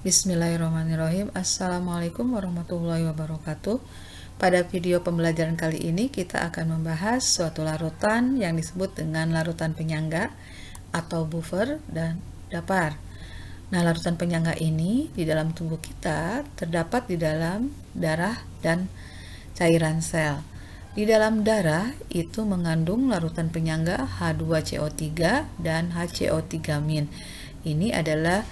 Bismillahirrahmanirrahim. Assalamualaikum warahmatullahi wabarakatuh. Pada video pembelajaran kali ini kita akan membahas suatu larutan yang disebut dengan larutan penyangga atau buffer dan dapar. Nah, larutan penyangga ini di dalam tubuh kita terdapat di dalam darah dan cairan sel. Di dalam darah itu mengandung larutan penyangga H2CO3 dan HCO3-. Ini adalah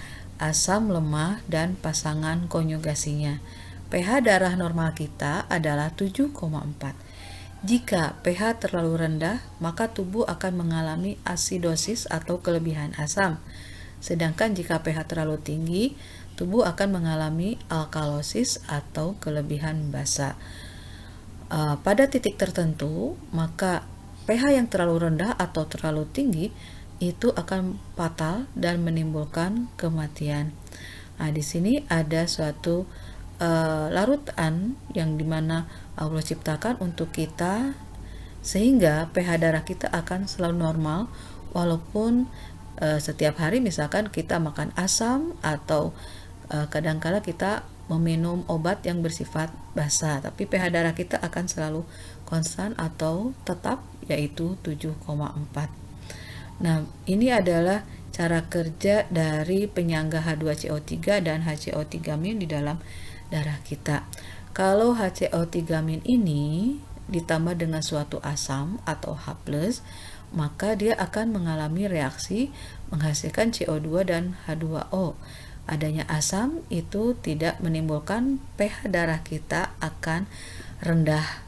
asam lemah dan pasangan konjugasinya. pH darah normal kita adalah 7,4. Jika pH terlalu rendah, maka tubuh akan mengalami asidosis atau kelebihan asam. Sedangkan jika pH terlalu tinggi, tubuh akan mengalami alkalosis atau kelebihan basa. Pada titik tertentu, maka pH yang terlalu rendah atau terlalu tinggi itu akan fatal dan menimbulkan kematian. Nah, di sini ada suatu larutan yang dimana Allah ciptakan untuk kita, sehingga pH darah kita akan selalu normal walaupun setiap hari misalkan kita makan asam atau kadangkala kita meminum obat yang bersifat basa, tapi pH darah kita akan selalu konstan atau tetap, yaitu 7,4. Nah, ini adalah cara kerja dari penyangga H2CO3 dan HCO3- di dalam darah kita. Kalau HCO3- ini ditambah dengan suatu asam atau H+, maka dia akan mengalami reaksi menghasilkan CO2 dan H2O. Adanya asam itu tidak menimbulkan pH darah kita akan rendah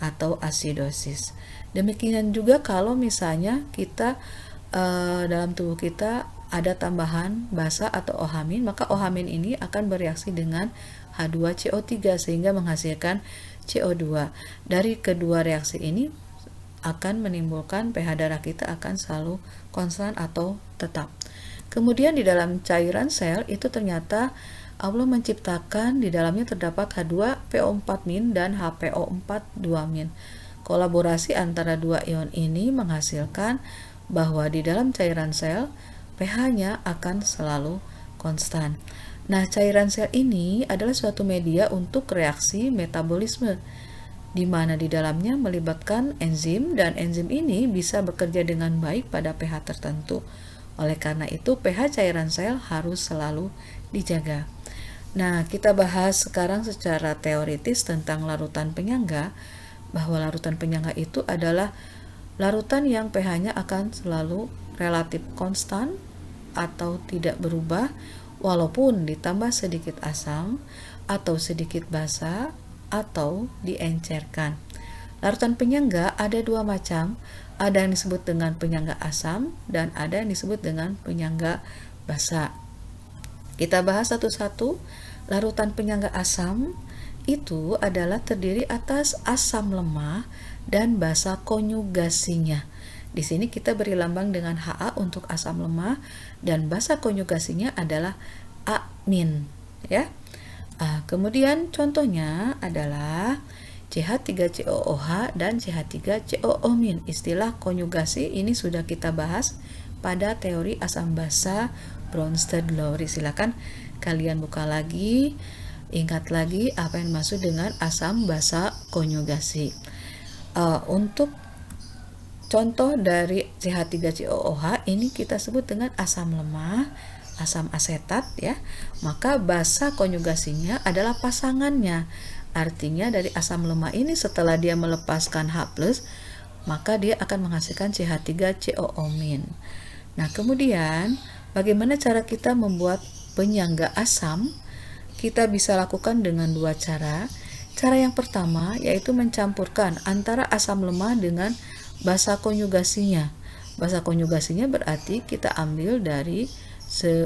atau asidosis. Demikian juga kalau misalnya kita dalam tubuh kita ada tambahan basa atau OH-, maka OH- ini akan bereaksi dengan H2CO3 sehingga menghasilkan CO2. Dari kedua reaksi ini akan menimbulkan pH darah kita akan selalu konstan atau tetap. Kemudian di dalam cairan sel itu ternyata Allah menciptakan di dalamnya terdapat H2PO4- dan HPO42-. Kolaborasi antara dua ion ini menghasilkan bahwa di dalam cairan sel pH-nya akan selalu konstan. Nah, cairan sel ini adalah suatu media untuk reaksi metabolisme, di mana di dalamnya melibatkan enzim, dan enzim ini bisa bekerja dengan baik pada pH tertentu. Oleh karena itu, pH cairan sel harus selalu dijaga. Nah, kita bahas sekarang secara teoritis tentang larutan penyangga, bahwa larutan penyangga itu adalah larutan yang pH-nya akan selalu relatif konstan atau tidak berubah walaupun ditambah sedikit asam atau sedikit basa atau diencerkan. Larutan penyangga ada dua macam, ada yang disebut dengan penyangga asam dan ada yang disebut dengan penyangga basa. Kita bahas satu-satu. Larutan penyangga asam itu adalah terdiri atas asam lemah dan basa konjugasinya. Di sini kita beri lambang dengan Ha untuk asam lemah dan basa konjugasinya adalah A-, ya. Kemudian contohnya adalah CH3COOH dan CH3COO-. Istilah konjugasi ini sudah kita bahas pada teori asam basa Bronsted-Lowry. Silakan kalian buka lagi, ingat lagi apa yang dimaksud dengan asam basa konjugasi. Untuk contoh dari CH3COOH ini kita sebut dengan asam lemah, asam asetat, ya. Maka basa konjugasinya adalah pasangannya. Artinya dari asam lemah ini setelah dia melepaskan H+, maka dia akan menghasilkan CH3COO-. Nah, kemudian bagaimana cara kita membuat penyangga asam? Kita bisa lakukan dengan dua cara. Cara yang pertama yaitu mencampurkan antara asam lemah dengan basa konjugasinya. Basa konjugasinya berarti kita ambil dari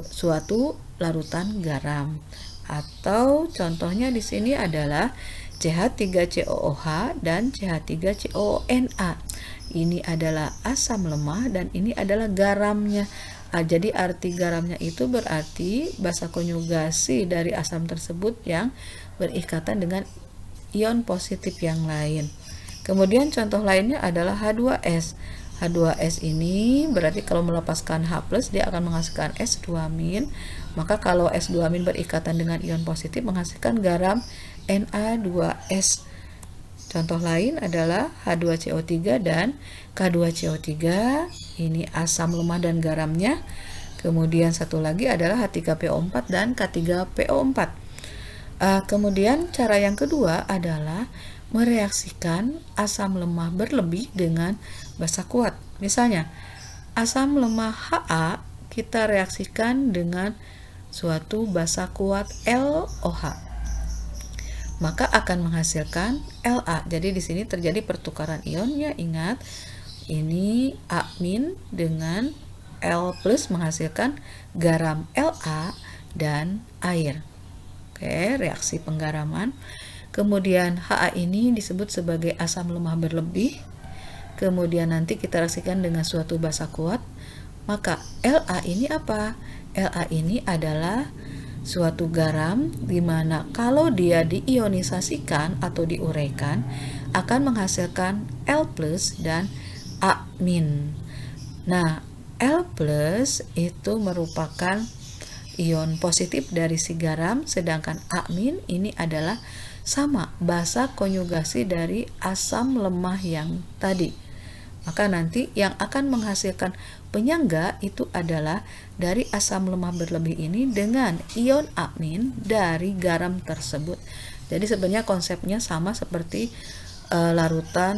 suatu larutan garam. Atau contohnya di sini adalah CH3COOH dan CH3COONA. Ini adalah asam lemah dan ini adalah garamnya. Jadi arti garamnya itu berarti basa konjugasi dari asam tersebut yang berikatan dengan ion positif yang lain. Kemudian contoh lainnya adalah H2S. H2S ini berarti kalau melepaskan H+, dia akan menghasilkan S2-. Maka kalau S2- berikatan dengan ion positif menghasilkan garam Na2S. Contoh lain adalah H2CO3 dan K2CO3. Ini asam lemah dan garamnya. Kemudian satu lagi adalah H3PO4 dan K3PO4. Kemudian cara yang kedua adalah mereaksikan asam lemah berlebih dengan basa kuat. Misalnya, asam lemah Ha kita reaksikan dengan suatu basa kuat LOH. Maka akan menghasilkan La. Jadi di sini terjadi pertukaran ionnya. Ingat, ini A- dengan L+ menghasilkan garam La dan air. Oke, reaksi penggaraman. Kemudian Ha ini disebut sebagai asam lemah berlebih. Kemudian nanti kita reaksikan dengan suatu basa kuat. Maka La ini apa? La ini adalah suatu garam di mana kalau dia diionisasikan atau diuraikan akan menghasilkan L+ dan A-. Nah, L+ itu merupakan ion positif dari si garam, sedangkan A- ini adalah sama basa konjugasi dari asam lemah yang tadi. Maka nanti yang akan menghasilkan penyangga itu adalah dari asam lemah berlebih ini dengan ion A- dari garam tersebut. Jadi sebenarnya konsepnya sama seperti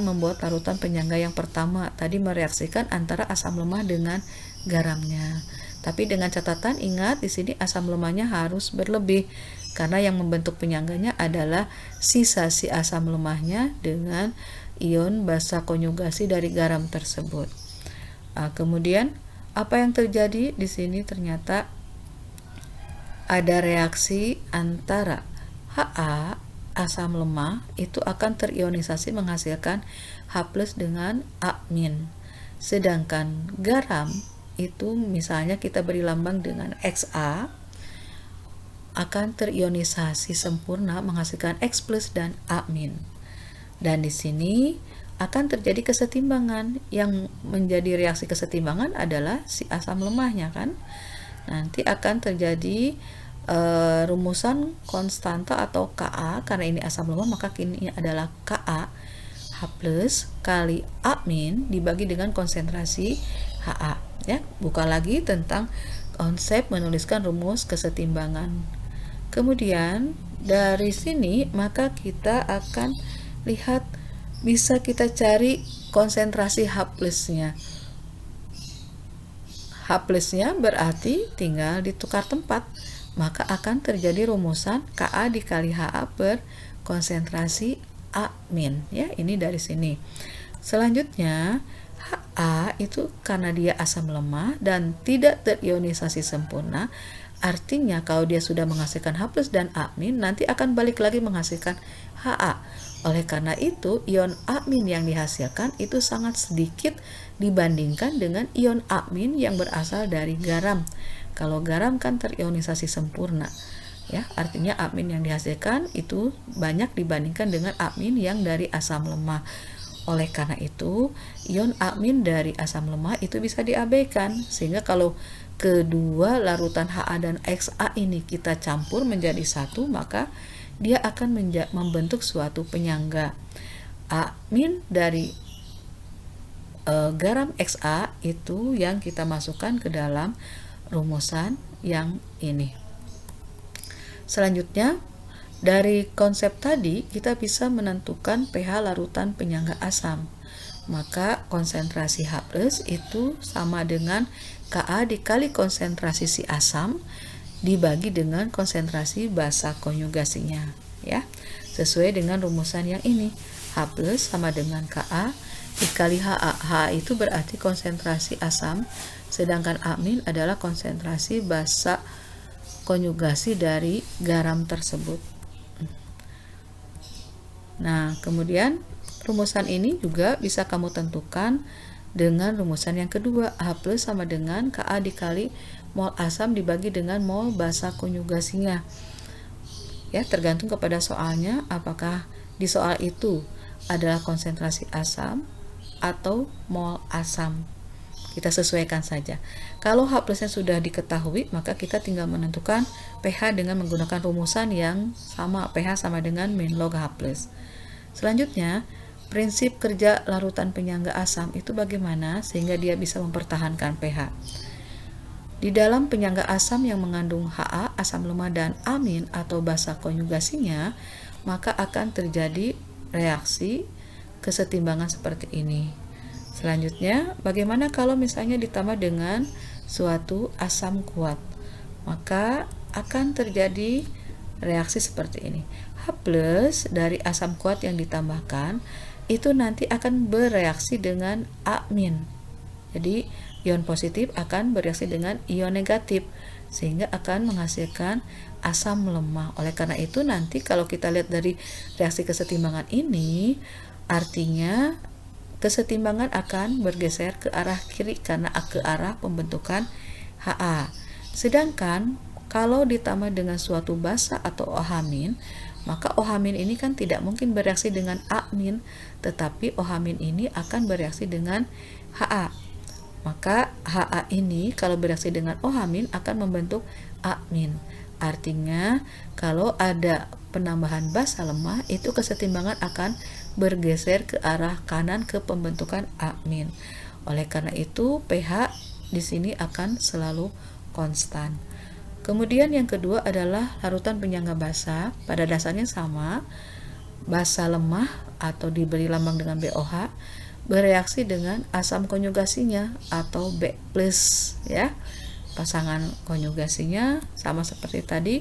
membuat larutan penyangga yang pertama. Tadi mereaksikan antara asam lemah dengan garamnya. Tapi dengan catatan, ingat di sini asam lemahnya harus berlebih karena yang membentuk penyangganya adalah sisa si asam lemahnya dengan ion basa konjugasi dari garam tersebut. Kemudian apa yang terjadi di sini? Ternyata ada reaksi antara Ha asam lemah itu akan terionisasi menghasilkan H+ dengan A-. Sedangkan garam itu misalnya kita beri lambang dengan Xa akan terionisasi sempurna menghasilkan X+ dan A-. Dan di sini akan terjadi kesetimbangan. Yang menjadi reaksi kesetimbangan adalah si asam lemahnya kan. Nanti akan terjadi rumusan konstanta atau Ka, karena ini asam lemah maka ini adalah Ka H+ kali A- dibagi dengan konsentrasi Ha. Ya, buka lagi tentang konsep menuliskan rumus kesetimbangan. Kemudian dari sini maka kita akan lihat bisa kita cari konsentrasi H+-nya. H+-nya berarti tinggal ditukar tempat, maka akan terjadi rumusan Ka dikali Ha per konsentrasi A-. Ya, ini dari sini. Selanjutnya Ha itu karena dia asam lemah dan tidak terionisasi sempurna, artinya kalau dia sudah menghasilkan H+ dan A- nanti akan balik lagi menghasilkan Ha. Oleh karena itu, ion A- yang dihasilkan itu sangat sedikit dibandingkan dengan ion A- yang berasal dari garam. Kalau garam kan terionisasi sempurna. Ya, artinya A- yang dihasilkan itu banyak dibandingkan dengan A- yang dari asam lemah. Oleh karena itu, ion A- dari asam lemah itu bisa diabaikan, sehingga kalau kedua larutan Ha dan Xa ini kita campur menjadi satu, maka dia akan membentuk suatu penyangga. A- dari garam Xa itu yang kita masukkan ke dalam rumusan yang ini. Selanjutnya, dari konsep tadi kita bisa menentukan pH larutan penyangga asam. Maka konsentrasi H+ itu sama dengan Ka dikali konsentrasi si asam dibagi dengan konsentrasi basa konjugasinya, ya. Sesuai dengan rumusan yang ini. H+ sama dengan Ka dikali Ha. Ha itu berarti konsentrasi asam, sedangkan A- adalah konsentrasi basa konjugasi dari garam tersebut. Nah, kemudian rumusan ini juga bisa kamu tentukan dengan rumusan yang kedua. H+ sama dengan Ka dikali mol asam dibagi dengan mol basa konjugasinya. Ya, tergantung kepada soalnya apakah di soal itu adalah konsentrasi asam atau mol asam. Kita sesuaikan saja. Kalau H plusnya sudah diketahui, maka kita tinggal menentukan pH dengan menggunakan rumusan yang sama. pH sama dengan min log H plus. Selanjutnya, prinsip kerja larutan penyangga asam itu bagaimana sehingga dia bisa mempertahankan pH. Di dalam penyangga asam yang mengandung Ha, asam lemah, dan amin atau basa konjugasinya, maka akan terjadi reaksi kesetimbangan seperti ini. Selanjutnya, bagaimana kalau misalnya ditambah dengan suatu asam kuat? Maka akan terjadi reaksi seperti ini. H plus dari asam kuat yang ditambahkan itu nanti akan bereaksi dengan amin. Jadi ion positif akan bereaksi dengan ion negatif sehingga akan menghasilkan asam lemah. Oleh karena itu nanti kalau kita lihat dari reaksi kesetimbangan ini, artinya kesetimbangan akan bergeser ke arah kiri karena ke arah pembentukan Ha. Sedangkan kalau ditambah dengan suatu basa atau OH-, maka OH- ini kan tidak mungkin bereaksi dengan amin, tetapi OH- ini akan bereaksi dengan Ha. Maka Ha ini kalau bereaksi dengan OH- akan membentuk amin. Artinya kalau ada penambahan basa lemah, itu kesetimbangan akan bergeser ke arah kanan ke pembentukan amin. Oleh karena itu pH di sini akan selalu konstan. Kemudian yang kedua adalah larutan penyangga basa. Pada dasarnya sama, basa lemah atau diberi lambang dengan BOH bereaksi dengan asam konjugasinya atau B+, ya. Pasangan konjugasinya sama seperti tadi.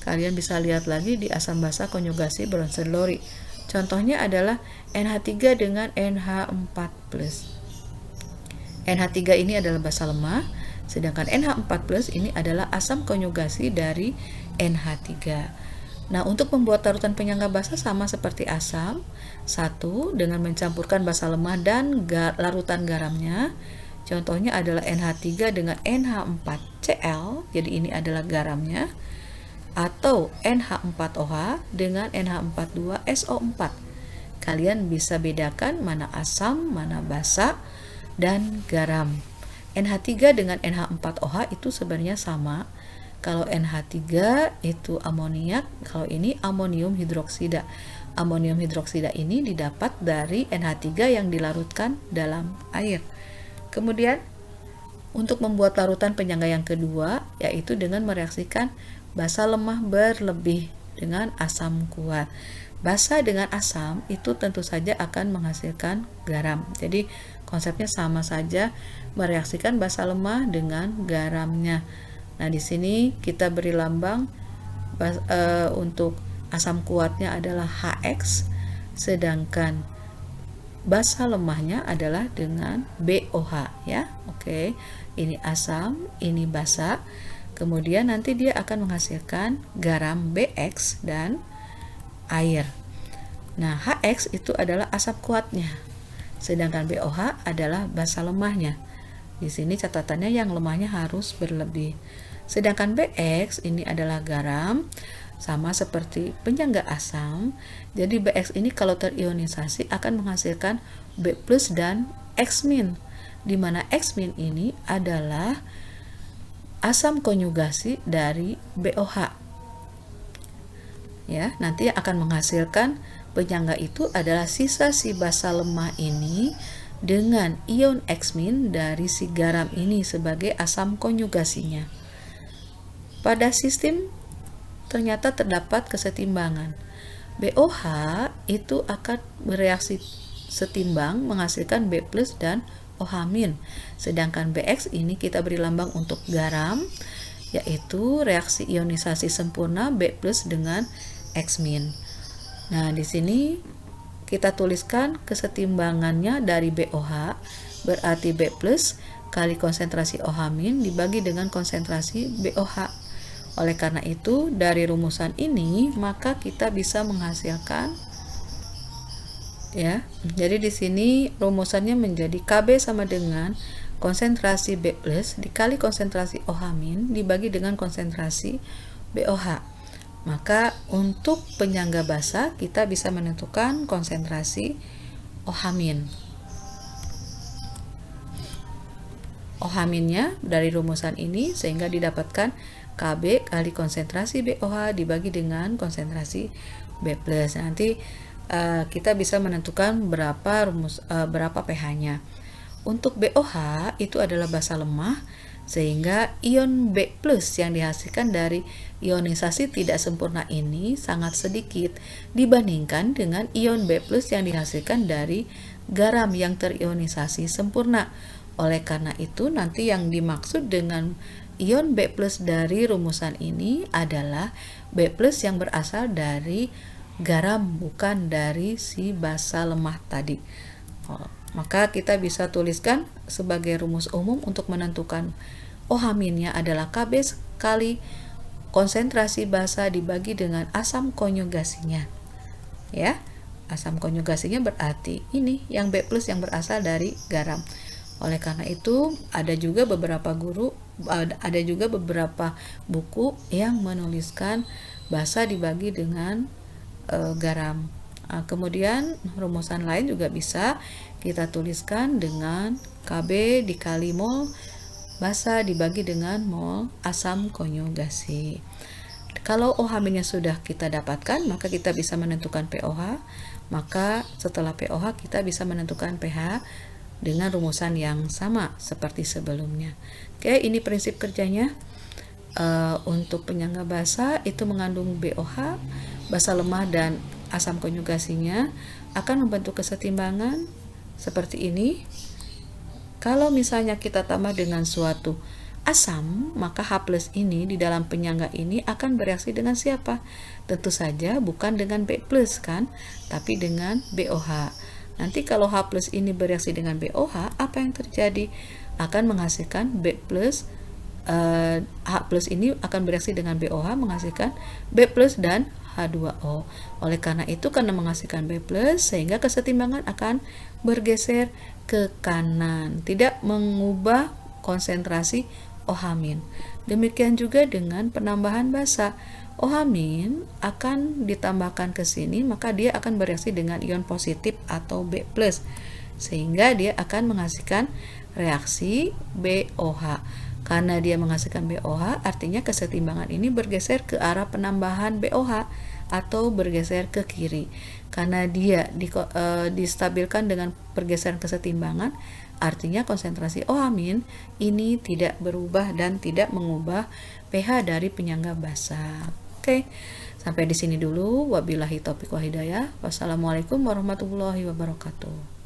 Kalian bisa lihat lagi di asam basa konjugasi Bronsted-Lowry. Contohnya adalah NH3 dengan NH4+. NH3 ini adalah basa lemah, sedangkan NH4+ ini adalah asam konjugasi dari NH3. Nah, untuk membuat larutan penyangga basa sama seperti asam. Satu, dengan mencampurkan basa lemah dan larutan garamnya. Contohnya adalah NH3 dengan NH4Cl, jadi ini adalah garamnya. Atau NH4OH dengan NH42SO4. Kalian bisa bedakan mana asam, mana basa, dan garam. NH3 dengan NH4OH itu sebenarnya sama. Kalau NH3 itu amoniak, kalau ini amonium hidroksida. Amonium hidroksida ini didapat dari NH3 yang dilarutkan dalam air. Kemudian untuk membuat larutan penyangga yang kedua, yaitu dengan mereaksikan basa lemah berlebih dengan asam kuat. Basa dengan asam itu tentu saja akan menghasilkan garam. Jadi konsepnya sama saja, mereaksikan basa lemah dengan garamnya. Nah, di sini kita beri lambang untuk asam kuatnya adalah HX, sedangkan basa lemahnya adalah dengan BOH, ya. Oke, ini asam, ini basa. Kemudian nanti dia akan menghasilkan garam BX dan air. Nah, HX itu adalah asam kuatnya, sedangkan BOH adalah basa lemahnya. Di sini catatannya yang lemahnya harus berlebih. Sedangkan BX ini adalah garam, sama seperti penyangga asam. Jadi BX ini kalau terionisasi akan menghasilkan B+ dan X-, di mana X- ini adalah asam konjugasi dari BOH. Ya, nanti akan menghasilkan penyangga itu adalah sisa si basa lemah ini dengan ion X- dari si garam ini sebagai asam konjugasinya. Pada sistem ternyata terdapat kesetimbangan. BOH itu akan bereaksi setimbang menghasilkan B+ dan OH-. Sedangkan BX ini kita beri lambang untuk garam, yaitu reaksi ionisasi sempurna B+ dengan X-. Nah, di sini kita tuliskan kesetimbangannya dari BOH, berarti B+ kali konsentrasi OH- dibagi dengan konsentrasi BOH. Oleh karena itu, dari rumusan ini maka kita bisa menghasilkan, ya. Jadi di sini rumusannya menjadi Kb sama dengan konsentrasi B+ dikali konsentrasi OH- dibagi dengan konsentrasi BOH. Maka untuk penyangga basa kita bisa menentukan konsentrasi OH-. OH- dari rumusan ini sehingga didapatkan Kb kali konsentrasi BOH dibagi dengan konsentrasi B+. Nanti kita bisa menentukan berapa pH-nya. Untuk BOH itu adalah basa lemah, sehingga ion B+ yang dihasilkan dari ionisasi tidak sempurna ini sangat sedikit dibandingkan dengan ion B+ yang dihasilkan dari garam yang terionisasi sempurna. Oleh karena itu, nanti yang dimaksud dengan ion B+ dari rumusan ini adalah B+ yang berasal dari garam, bukan dari si basa lemah tadi. Maka kita bisa tuliskan sebagai rumus umum untuk menentukan OH- adalah Kb kali konsentrasi basa dibagi dengan asam konjugasinya. Ya, asam konjugasinya berarti ini yang B+ yang berasal dari garam. Oleh karena itu, ada juga beberapa buku yang menuliskan basa dibagi dengan garam. Kemudian rumusan lain juga bisa kita tuliskan dengan Kb dikali mol basa dibagi dengan mol asam konjugasi. Kalau OH- sudah kita dapatkan, maka kita bisa menentukan pOH. Maka setelah pOH kita bisa menentukan pH dengan rumusan yang sama seperti sebelumnya. Oke, ini prinsip kerjanya. Untuk penyangga basa itu mengandung BOH, basa lemah dan asam konjugasinya akan membentuk kesetimbangan seperti ini. Kalau misalnya kita tambah dengan suatu asam, maka H+ ini di dalam penyangga ini akan bereaksi dengan siapa? Tentu saja bukan dengan B+ kan, tapi dengan BOH. Nanti kalau H+ ini bereaksi dengan BOH, apa yang terjadi? Akan menghasilkan B+, H+ ini akan bereaksi dengan BOH menghasilkan B+ dan H2O. Oleh karena itu, karena menghasilkan B+, sehingga kesetimbangan akan bergeser ke kanan, tidak mengubah konsentrasi OH-. Demikian juga dengan penambahan basa. OH- akan ditambahkan ke sini, maka dia akan bereaksi dengan ion positif atau B+, sehingga dia akan menghasilkan reaksi BOH. Karena dia menghasilkan BOH, artinya kesetimbangan ini bergeser ke arah penambahan BOH atau bergeser ke kiri. Karena dia distabilkan dengan pergeseran kesetimbangan, artinya konsentrasi OH- ini tidak berubah dan tidak mengubah pH dari penyangga basa. Oke, sampai di sini dulu. Wabillahi taufiq wal hidayah. Wassalamualaikum warahmatullahi wabarakatuh.